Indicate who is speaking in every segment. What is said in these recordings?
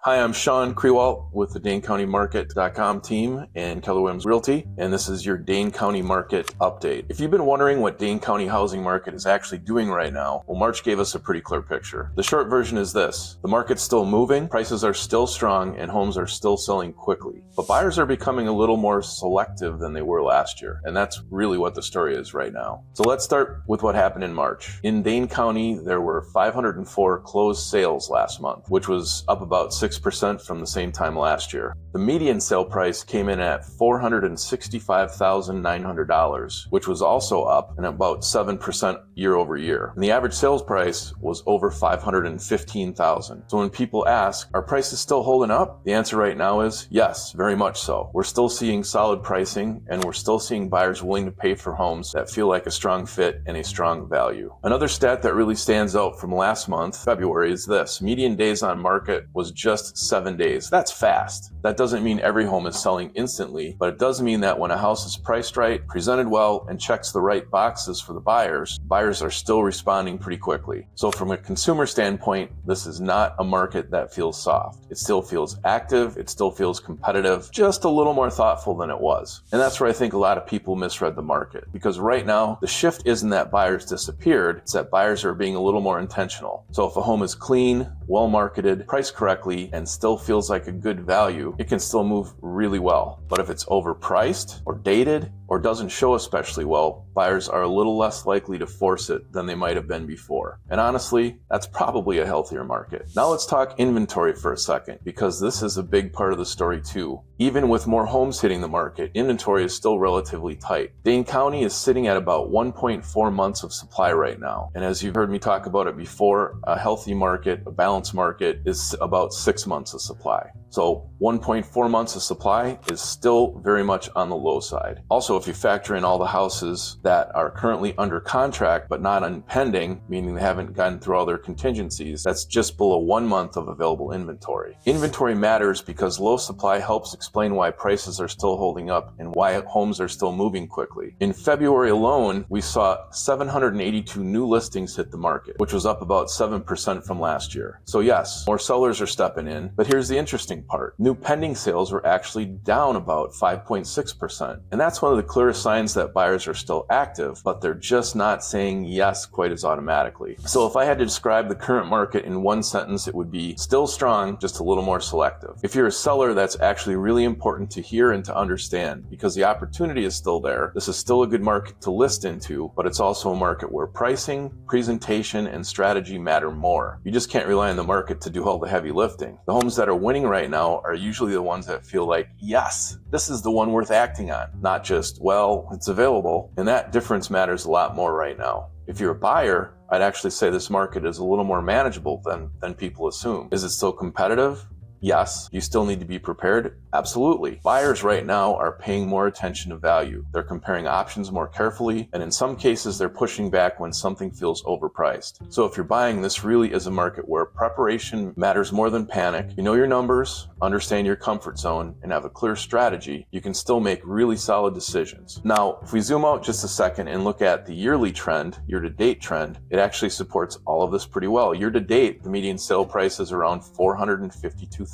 Speaker 1: Hi, I'm Sean Krewalt with the Dane County Market.com team and Keller Williams Realty, and this is your Dane County Market update. If you've been wondering what Dane County housing market is actually doing right now, well, March gave us a pretty clear picture. The short version is this: the market's still moving, prices are still strong, and homes are still selling quickly. But buyers are becoming a little more selective than they were last year, and that's really what the story is right now. So let's start with what happened in March. In Dane County, there were 504 closed sales last month, which was up about 6% from the same time last year. The median sale price came in at $465,900, which was also up and about 7% year over year. And the average sales price was over $515,000. So when people ask, are prices still holding up? The answer right now is yes, very much so. We're still seeing solid pricing, and we're still seeing buyers willing to pay for homes that feel like a strong fit and a strong value. Another stat that really stands out from last month, February, is this: median days on market was just 7 days. That's fast. That doesn't mean every home is selling instantly, but it does mean that when a house is priced right, presented well, and checks the right boxes for the buyers are still responding pretty quickly. So from a consumer standpoint, this is not a market that feels soft. It still feels active, it still feels competitive, just a little more thoughtful than it was. And that's where I think a lot of people misread the market, because right now the shift isn't that buyers disappeared, it's that buyers are being a little more intentional. So if a home is clean, well marketed, priced correctly, and still feels like a good value, it can still move really well. But if it's overpriced or dated or doesn't show especially well, buyers are a little less likely to force it than they might have been before. And honestly, that's probably a healthier market. Now let's talk inventory for a second, because this is a big part of the story too. Even with more homes hitting the market, inventory is still relatively tight. Dane County is sitting at about 1.4 months of supply right now. And as you've heard me talk about it before, a healthy market, a balanced market, is about 6 months of supply. So 1.4 months of supply is still very much on the low side. Also, if you factor in all the houses that are currently under contract but not on pending, meaning they haven't gotten through all their contingencies, that's just below 1 month of available inventory. Inventory matters because low supply helps explain why prices are still holding up and why homes are still moving quickly. In February alone, we saw 782 new listings hit the market, which was up about 7% from last year. So yes, more sellers are stepping in, but here's the interesting part. New pending sales were actually down about 5.6%. And that's one of the clearest signs that buyers are still active, but they're just not saying yes quite as automatically. So if I had to describe the current market in one sentence, it would be still strong, just a little more selective. If you're a seller, that's actually really important to hear and to understand, because the opportunity is still there. This is still a good market to list into, but it's also a market where pricing, presentation, and strategy matter more. You just can't rely on the market to do all the heavy lifting. The homes that are winning right now are usually the ones that feel like, yes, this is the one worth acting on, not just, well, it's available. And that difference matters a lot more right now. If you're a buyer, I'd actually say this market is a little more manageable than people assume. Is it still competitive? Yes. You still need to be prepared? Absolutely. Buyers right now are paying more attention to value. They're comparing options more carefully, and in some cases, they're pushing back when something feels overpriced. So if you're buying, this really is a market where preparation matters more than panic. You know your numbers, understand your comfort zone, and have a clear strategy, you can still make really solid decisions. Now, if we zoom out just a second and look at the yearly trend, year-to-date trend, it actually supports all of this pretty well. Year-to-date, the median sale price is around $452,000,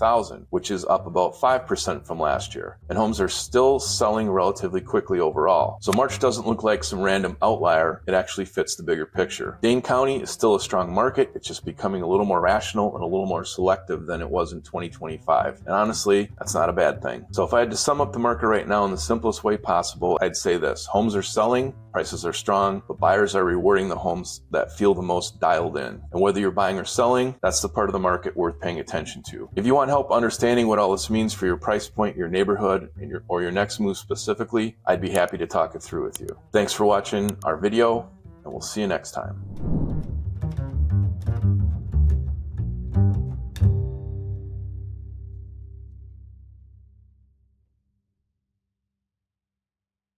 Speaker 1: which is up about 5% from last year. And homes are still selling relatively quickly overall. So March doesn't look like some random outlier. It actually fits the bigger picture. Dane County is still a strong market. It's just becoming a little more rational and a little more selective than it was in 2025. And honestly, that's not a bad thing. So if I had to sum up the market right now in the simplest way possible, I'd say this: homes are selling, prices are strong, but buyers are rewarding the homes that feel the most dialed in. And whether you're buying or selling, that's the part of the market worth paying attention to. If you want help understanding what all this means for your price point, your neighborhood, and your next move specifically, I'd be happy to talk it through with you. Thanks for watching our video, and we'll see you next time.